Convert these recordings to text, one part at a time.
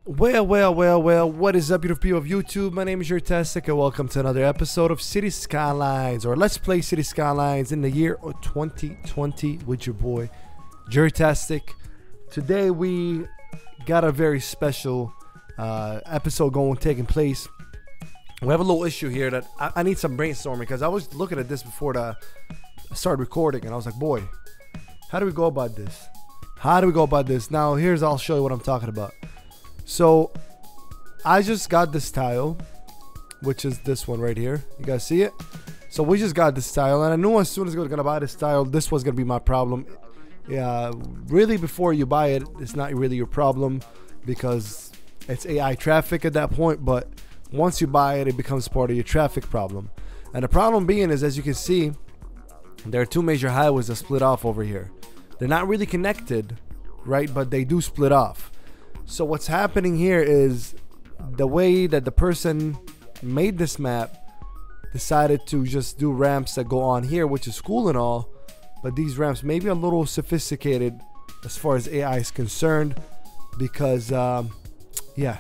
Well, what is up, beautiful people of YouTube? My name is Jerutastic, and welcome to another episode of Cities Skylines, or Let's Play Cities Skylines in the year of 2020 with your boy, Jerutastic. Today, we got a very special episode taking place. We have a little issue here that I need some brainstorming, because I was looking at this before I started recording, and I was like, boy, how do we go about this? Now, I'll show you what I'm talking about. So I just got this tile, which is this one right here. You guys see it? So we just got this tile, and I knew as soon as I was gonna buy this tile, this was gonna be my problem. Yeah, really, before you buy it, it's not really your problem because it's AI traffic at that point. But once you buy it, it becomes part of your traffic problem. And the problem being is, as you can see, there are two major highways that split off over here. They're not really connected, right? But they do split off. So what's happening here is the way that the person made this map decided to just do ramps that go on here, which is cool and all, but these ramps may be a little sophisticated as far as AI is concerned, because yeah,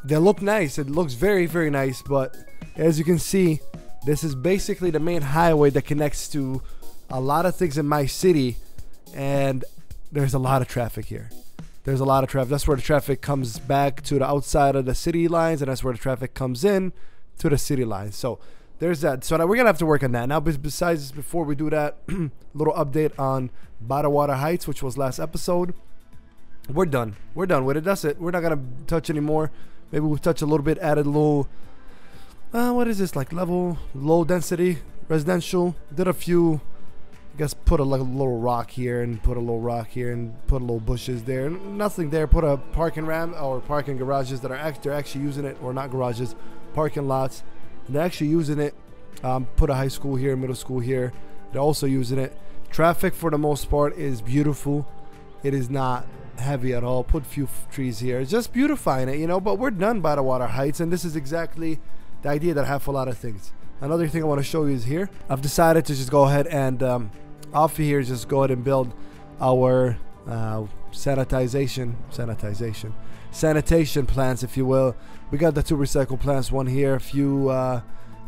they look nice. It looks very, very nice, but as you can see, this is basically the main highway that connects to a lot of things in my city, and there's a lot of traffic here. There's a lot of traffic. That's where the traffic comes back to the outside of the city lines, and that's where the traffic comes in to the city lines. So there's that. So now we're gonna have to work on that. Now, besides, before we do that, little update on Water Heights, which was last episode. We're done with it. That's it. We're not gonna touch anymore. Maybe we'll touch a little bit, added a little what is this, like level low density residential. Did a few, I guess, put a little rock here, and put a little rock here, and put a little bushes there. Nothing there. Put a parking ramp or parking garages that are they're actually using it, or not garages, parking lots. And they're actually using it. Put a high school here, middle school here. They're also using it. Traffic for the most part is beautiful. It is not heavy at all. Put a few trees here. It's just beautifying it, you know. But we're done by the Water Heights, and this is exactly the idea that I have for a lot of things. Another thing I want to show you is here. I've decided to just go ahead and off of here, just go ahead and build our sanitation plants, if you will. We got the two recycle plants, one here, a few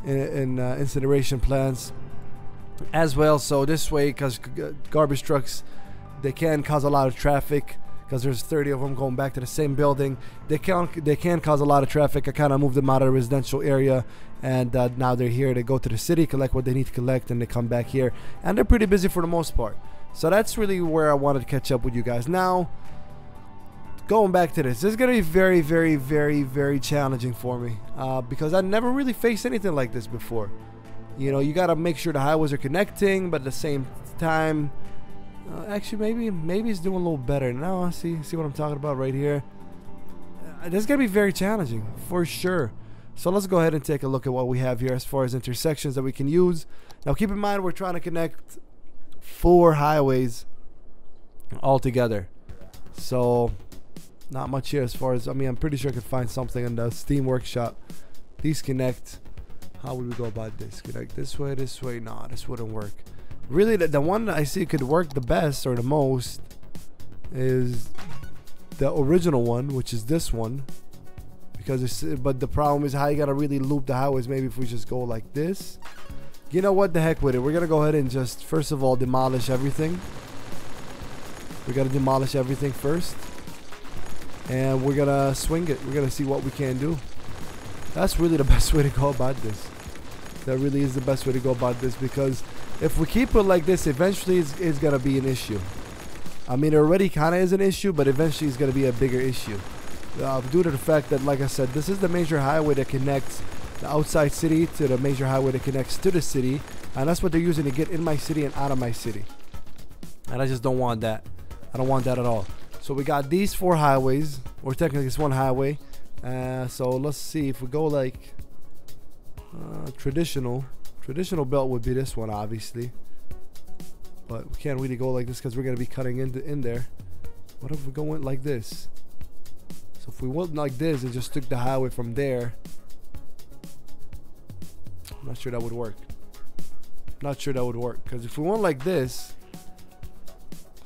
incineration plants as well. So this way, because garbage trucks, they can cause a lot of traffic, because there's 30 of them going back to the same building. They can cause a lot of traffic. I kind of moved them out of the residential area, and now they're here. They go to the city, collect what they need to collect, and they come back here, and they're pretty busy for the most part. So that's really where I wanted to catch up with you guys. Now, going back to this is going to be very, very, very, very challenging for me, because I never really faced anything like this before. You know, you got to make sure the highways are connecting, but at the same time, actually, maybe it's doing a little better now. See what I'm talking about right here. This is gonna be very challenging for sure. So let's go ahead and take a look at what we have here as far as intersections that we can use. Now, keep in mind, we're trying to connect 4 highways all together, so not much here as far as, I mean, I'm pretty sure I could find something in the Steam workshop. These connect. How would we go about this? Connect this way, this way. No, this wouldn't work. Really, the one that I see could work the best or the most is the original one, which is this one, because but the problem is how you gotta really loop the highways. Maybe if we just go like this. You know what, the heck with it. We're gonna go ahead and just first of all demolish everything. We gotta demolish everything first, and we're gonna swing it. We're gonna see what we can do. That's really the best way to go about this. That really is the best way to go about this, because if we keep it like this, eventually it's gonna be an issue. I mean, it already kind of is an issue, but eventually it's gonna be a bigger issue, due to the fact that, like I said, this is the major highway that connects the outside city to the major highway that connects to the city, and that's what they're using to get in my city and out of my city. And I just don't want that. I don't want that at all. So we got these 4 highways, or technically it's one highway. So let's see if we go like traditional belt would be this one, obviously, but we can't really go like this because we're going to be cutting in there. What if we go in like this? So if we went like this and just took the highway from there, I'm not sure that would work. Because if we went like this,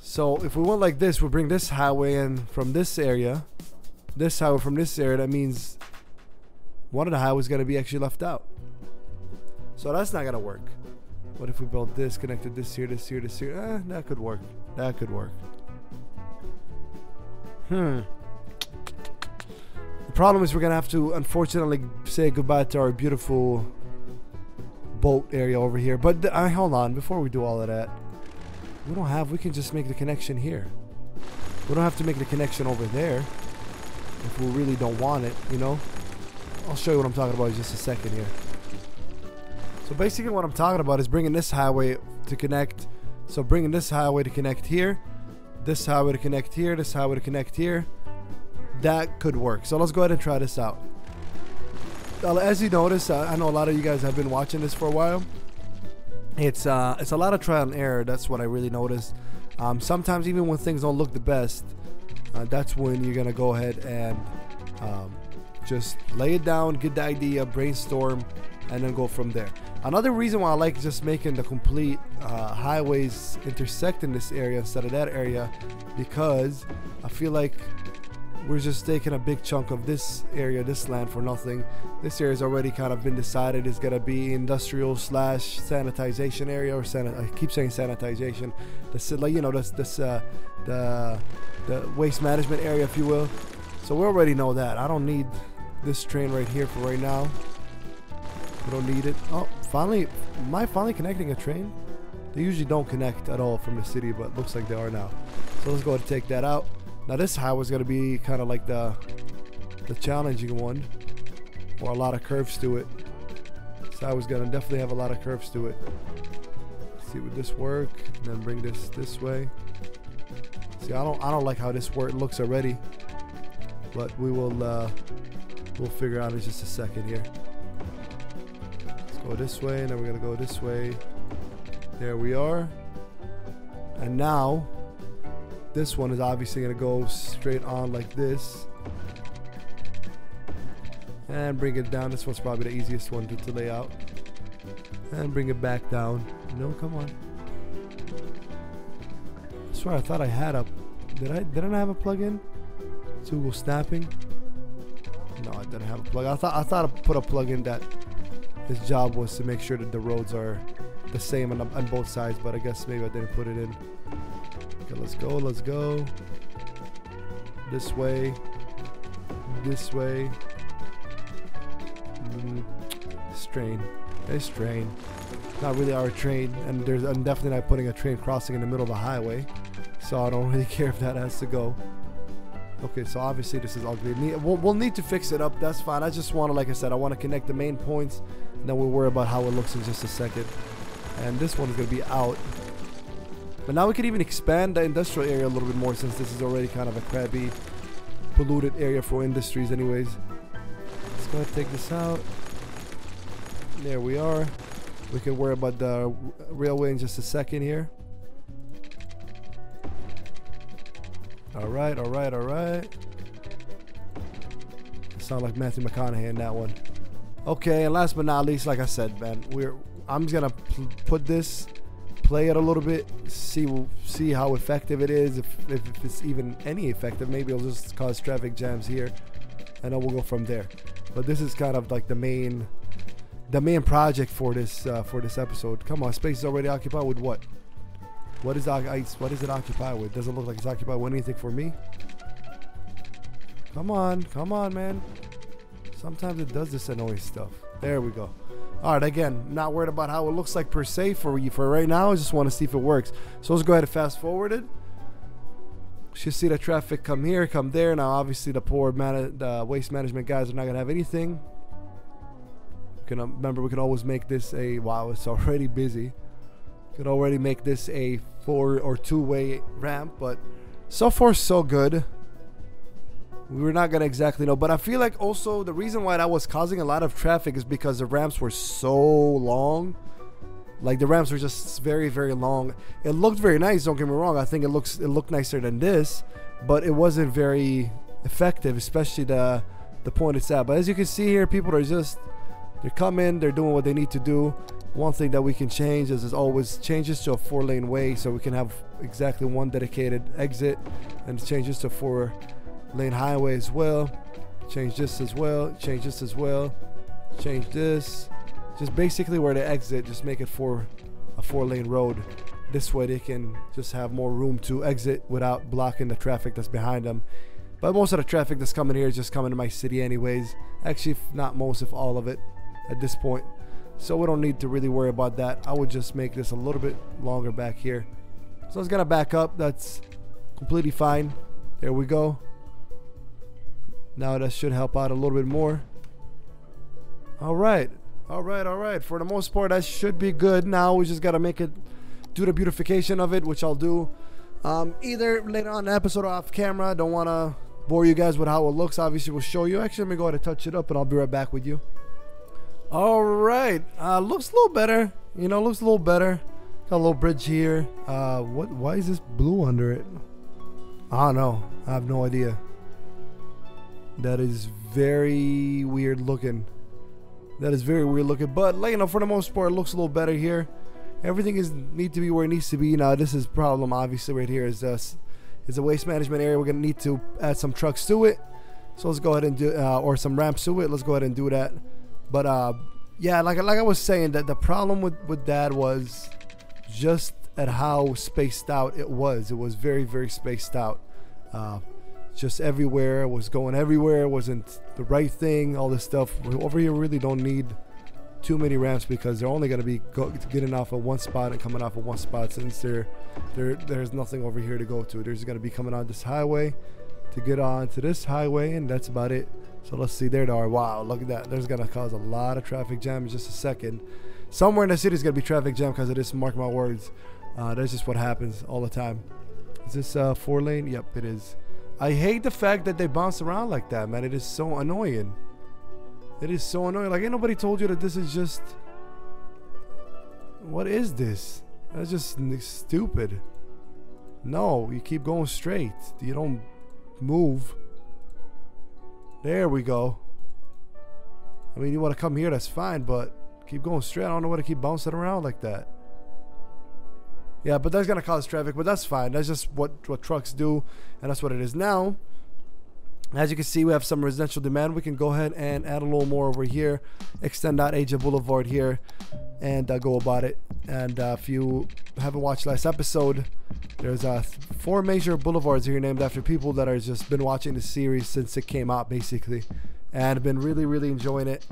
so if we went like this, we'll bring this highway in from this area, this highway from this area, that means one of the highways going to be actually left out. So that's not going to work. What if we built this, connected this here, this here, this here? That could work. That could work. The problem is we're going to have to, unfortunately, say goodbye to our beautiful boat area over here. But hold on, before we do all of that, we can just make the connection here. We don't have to make the connection over there if we really don't want it, you know. I'll show you what I'm talking about in just a second here. So basically what I'm talking about is bringing this highway to connect. So bringing this highway to connect here, this highway to connect here, this highway to connect here. That could work. So let's go ahead and try this out. As you notice, I know a lot of you guys have been watching this for a while. It's a lot of trial and error. That's what I really noticed. Sometimes even when things don't look the best, that's when you're gonna go ahead and just lay it down, get the idea, brainstorm, and then go from there. Another reason why I like just making the complete highways intersect in this area instead of that area, because I feel like we're just taking a big chunk of this area, this land, for nothing. This area's already kind of been decided is gonna be industrial / sanitization area, or I keep saying sanitization. Like, you know, the waste management area, if you will. So we already know that. I don't need this train right here for right now. We don't need it. Oh, finally, am I finally connecting a train? They usually don't connect at all from the city, but looks like they are now. So let's go ahead and take that out. Now this highway is going to be kind of like the challenging one, or a lot of curves to it. This highway's going to definitely have a lot of curves to it. Let's see, would this work? And then bring this way. See, I don't like how this looks already, but we'll figure out in just a second here. Let's go this way, and then we're gonna go this way. There we are. And now this one is obviously gonna go straight on like this, and bring it down. This one's probably the easiest one to lay out, and bring it back down. No, come on. I swear I thought I had a. Didn't I have a plug-in to go snapping? No, I didn't have a plug. I thought I put a plug-in that his job was to make sure that the roads are the same on both sides, but I guess maybe I didn't put it in. Okay, let's go. Let's go. This way. This way. Strain. It's train. Not really our train, and I'm definitely not putting a train crossing in the middle of the highway, so I don't really care if that has to go. Okay, so obviously this is ugly. We'll need to fix it up. That's fine. I just want to, like I said, I want to connect the main points, and then we'll worry about how it looks in just a second. And this one is going to be out. But now we can even expand the industrial area a little bit more, since this is already kind of a crabby, polluted area for industries anyways. Let's go ahead and take this out. There we are. We can worry about the railway in just a second here. Alright, alright, alright. Sound like Matthew McConaughey in that one. Okay, and last but not least, like I said, man, I'm just gonna put this, play it a little bit, see how effective it is, if it's even any effective. Maybe it'll just cause traffic jams here, and then we'll go from there. But this is kind of like the main project for this episode. Come on, space is already occupied with what? What is it occupied with? Doesn't look like it's occupied with anything for me. Come on, man. Sometimes it does this annoying stuff. There we go. All right, again, not worried about how it looks like per se for right now. I just want to see if it works. So let's go ahead and fast forward it. Should see the traffic come here, come there. Now, obviously, the waste management guys are not gonna have anything. Remember, we can always make this a, wow, it's already busy. Could already make this a 4 or 2-way ramp, but so far so good. We're not gonna exactly know, but I feel like also the reason why that was causing a lot of traffic is because the ramps were so long. Like, the ramps were just very, very long. It looked very nice, don't get me wrong. I think it looked nicer than this, but it wasn't very effective, especially the point it's at. But as you can see here, people are just, they're coming, they're doing what they need to do. One thing that we can change is always changes to a 4-lane way, so we can have exactly one dedicated exit, and changes to 4 lane highway as well. Change this as well. Change this as well. Change this. Just basically where they exit, just make it for a 4-lane road. This way they can just have more room to exit without blocking the traffic that's behind them. But most of the traffic that's coming here is just coming to my city anyways. Actually, if not most, if all of it at this point. So we don't need to really worry about that. I would just make this a little bit longer back here. So it's gonna back up. That's completely fine. There we go. Now that should help out a little bit more. Alright. Alright. For the most part, that should be good. Now we just gotta make it, do the beautification of it, which I'll do either later on in the episode or off camera. Don't wanna bore you guys with how it looks. Obviously we'll show you. Actually, let me go ahead and touch it up and I'll be right back with you. Alright. Looks a little better. You know, looks a little better. Got a little bridge here. Why is this blue under it? I don't know. I have no idea. That is very weird looking. But like, you know, for the most part, it looks a little better here. Everything need to be where it needs to be. Now this is problem obviously right here is a waste management area. We're gonna need to add some trucks to it. So let's go ahead and do or some ramps to it. Let's go ahead and do that. But yeah, like I was saying, that the problem with that was just at how spaced out it was. It was very, very spaced out. Just everywhere. It was going everywhere. It wasn't the right thing. All this stuff. Over here, we really don't need too many ramps because they're only going to be getting off of one spot and coming off of one spot, since there's nothing over here to go to. There's going to be coming on this highway to get on to this highway, and that's about it. So let's see. There they are. Wow, look at that. There's going to cause a lot of traffic jam in just a second. Somewhere in the city is going to be traffic jam because of this. Mark my words. That's just what happens all the time. Is this 4-lane? Yep, it is. I hate the fact that they bounce around like that, man. It is so annoying. It is so annoying. Like, ain't nobody told you that this is just... What is this? That's just stupid. No, you keep going straight. You don't move. There we go. I mean, you want to come here, that's fine, but keep going straight. I don't know why to keep bouncing around like that. Yeah, but that's going to cause traffic, but that's fine. That's just what trucks do, and that's what it is. Now, as you can see, we have some residential demand. We can go ahead and add a little more over here. Extend out AJ Boulevard here and go about it. And if you haven't watched last episode, there's 4 major boulevards here named after people that are just been watching the series since it came out, basically, and been really, really enjoying it.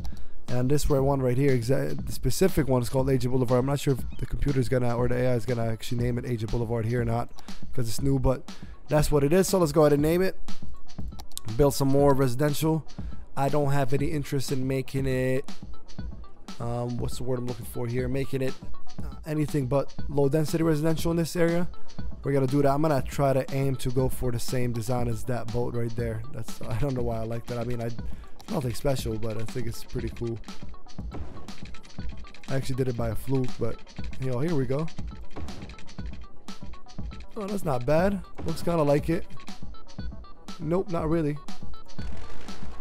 And this one right here, the specific one is called AJ Boulevard. I'm not sure if the computer's gonna, or the AI is gonna actually name it AJ Boulevard here or not, because it's new, but that's what it is. So let's go ahead and name it. Build some more residential. I don't have any interest in making it, what's the word I'm looking for here? Making it anything but low density residential in this area. We're gonna do that. I'm gonna try to aim to go for the same design as that boat right there. That's, I don't know why I like that. I mean, nothing special, but I think it's pretty cool. I actually did it by a fluke, but you know, here we go. Oh, that's not bad. Looks kind of like it. Nope, not really.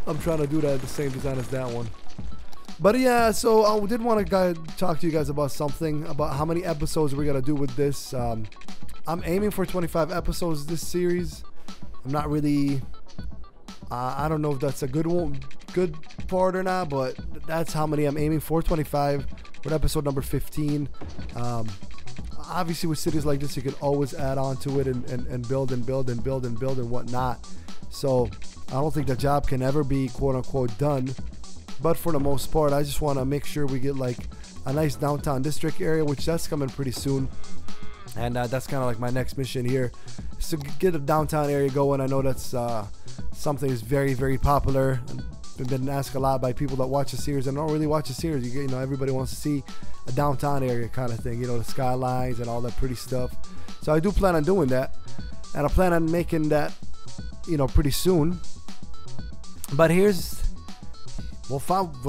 I'm trying to do that the same design as that one. But yeah, so I did want to talk to you guys about something, about how many episodes we're gonna do with this. I'm aiming for 25 episodes this series. I'm not really I don't know if that's a good part or not, but that's how many I'm aiming for. 25. With episode number 15. Obviously with cities like this, you can always add on to it and build and build and build and build and whatnot. So I don't think the job can ever be quote unquote done, but for the most part, I just want to make sure we get like a nice downtown district area, which that's coming pretty soon. And that's kind of like my next mission here, is to get a downtown area going. I know that's something that's very, very popular. I've been asked a lot by people that watch the series and don't really watch the series. You know, everybody wants to see a downtown area kind of thing, you know, the skylines and all that pretty stuff. So I do plan on doing that, and I plan on making that, you know, pretty soon. But we're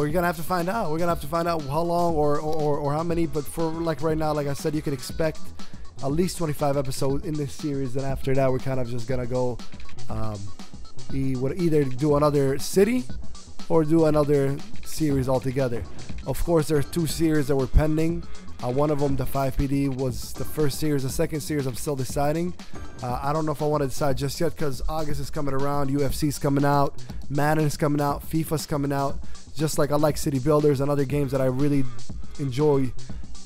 gonna have to find out. We're gonna have to find out how long or how many. But for like right now, like I said, you can expect at least 25 episodes in this series, and after that we're kind of just gonna go either do another city or do another series altogether. Of course, there are 2 series that were pending. One of them, the 5PD, was the first series. The second series, I'm still deciding. I don't know if I want to decide just yet because August is coming around, UFC's coming out, Madden is coming out, FIFA's coming out. Just like I like City Builders and other games that I really enjoy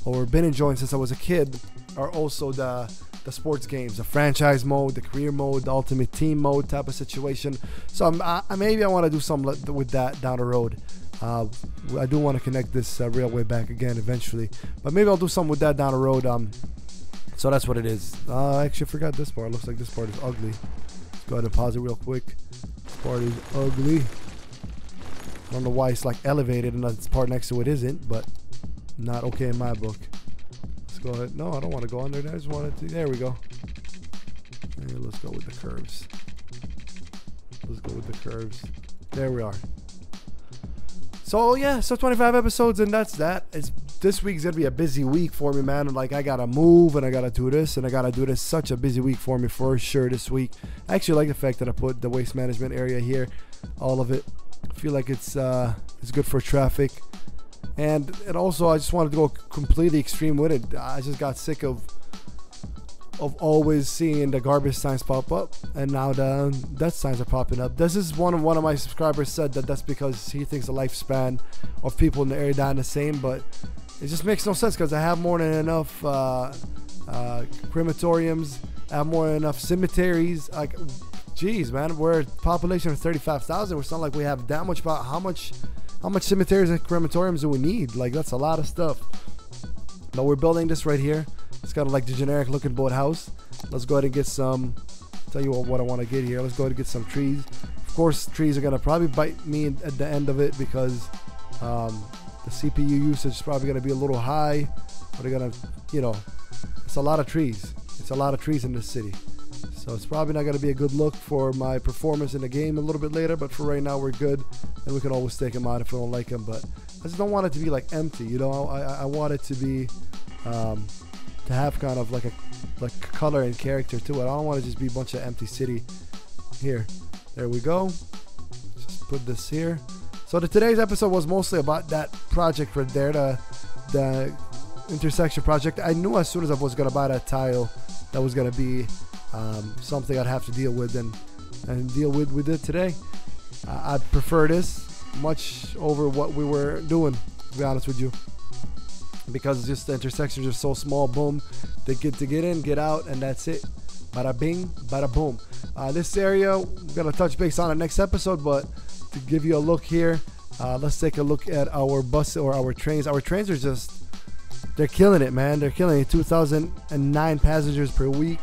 or been enjoying since I was a kid are also the sports games, the franchise mode, the career mode, the ultimate team mode type of situation. So maybe I want to do something with that down the road. I do want to connect this railway back again eventually, but maybe I'll do something with that down the road. So that's what it is. I actually forgot this part. Looks like this part is ugly. Let's go ahead and pause it real quick. This part is ugly. I don't know why it's like elevated and this part next to it isn't, but not okay in my book. Let's go ahead. No, I don't want to go under there. I just wanted to. There we go. And let's go with the curves. Let's go with the curves. There we are. So yeah, so 25 episodes and that's that. This week's gonna be a busy week for me, man. Like I gotta move and I gotta do this and I gotta do this. Such a busy week for me for sure this week. I actually like the fact that I put the waste management area here, all of it. I feel like it's good for traffic, and also I just wanted to go completely extreme with it. I just got sick of always seeing the garbage signs pop up, and now the death signs are popping up. This is one of my subscribers said that's because he thinks the lifespan of people in the area dying the same, but it just makes no sense because I have more than enough crematoriums, I have more than enough cemeteries. Like, geez, man, we're a population of 35,000. It's not like we have that much. About how much cemeteries and crematoriums do we need? Like, that's a lot of stuff. But we're building this right here. It's kind of like the generic looking boathouse. Let's go ahead and get some. Tell you what I want to get here. Let's go ahead and get some trees. Of course, trees are gonna probably bite me at the end of it because the CPU usage is probably gonna be a little high. But they're gonna, it's a lot of trees. It's a lot of trees in this city. So it's probably not going to be a good look for my performance in the game a little bit later, but for right now we're good, and we can always take them out if we don't like them. But I just don't want it to be like empty, I want it to be to have kind of like color and character to it. I don't want to just be a bunch of empty city. Here, there we go. Just put this here. So today's episode was mostly about that project right there, the intersection project. I knew as soon as I was going to buy that tile that was going to be something I'd have to deal with and deal with it today. I'd prefer this much over what we were doing, to be honest with you, because just the intersections are so small. Boom, they get to get in, get out, and that's it. Bada bing, bada boom. This area we're gonna touch base on the next episode, but to give you a look here, let's take a look at our bus or our trains. Our trains are just, they're killing it, man. They're killing it. 2,009 passengers per week.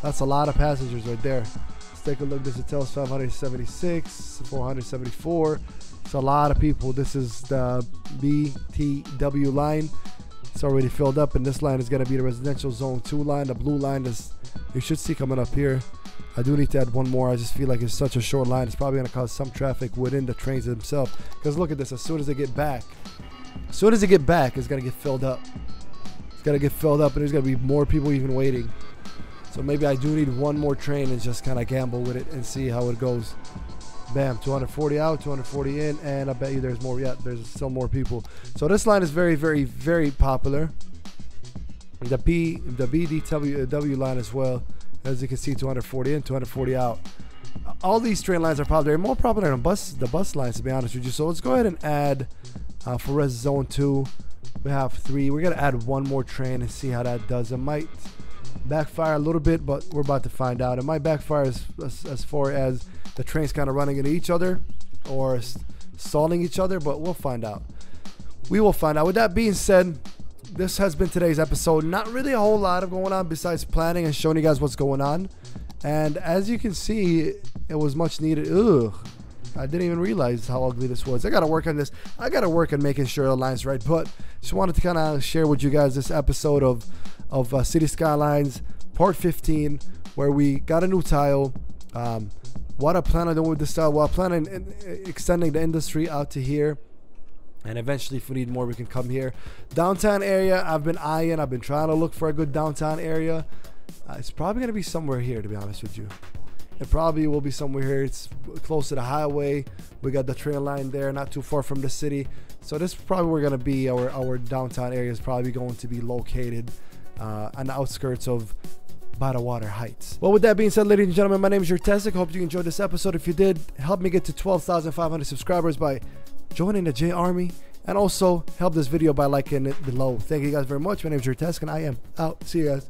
That's a lot of passengers right there. Let's take a look. This hotel's 576, 474. It's a lot of people. This is the BTW line. It's already filled up, and this line is going to be the residential zone 2 line. The blue line is, you should see coming up here. I do need to add one more. I just feel like it's such a short line. It's probably going to cause some traffic within the trains themselves. Because look at this. As soon as they get back, it's going to get filled up. It's going to get filled up, and there's going to be more people even waiting. So maybe I do need one more train and just kind of gamble with it and see how it goes. Bam, 240 out, 240 in, and I bet you there's more yet. There's still more people. So this line is very, very, very popular. The BDW line as well. As you can see, 240 in, 240 out. All these train lines are popular. They're more popular than the bus lines, to be honest with you. So let's go ahead and add, for Res Zone 2, we have 3. We're going to add one more train and see how that does. It might backfire a little bit, but we're about to find out. It might backfire as far as the trains kind of running into each other or stalling each other, but we'll find out. We will find out. With that being said, this has been today's episode. Not really a whole lot of going on besides planning and showing you guys what's going on. And as you can see, it was much needed. Ugh, I didn't even realize how ugly this was. I got to work on this. I got to work on making sure the line's right. But just wanted to kind of share with you guys this episode of Cities Skylines part 15, where we got a new tile. What I plan on doing with this tile, well, I plan on extending the industry out to here, and eventually if we need more we can come here. Downtown area, I've been trying to look for a good downtown area. It's probably going to be somewhere here, to be honest with you. It probably will be somewhere here. It's close to the highway. We got the train line there, not too far from the city. So this is probably where we're gonna be. Our downtown area is probably going to be located on the outskirts of by the water heights. Well, with that being said, ladies and gentlemen, my name is Jerutastic. Hope you enjoyed this episode. If you did, help me get to 12,500 subscribers by joining the J Army, and also help this video by liking it below. Thank you guys very much. My name is Jerutastic, and I am out. See you guys.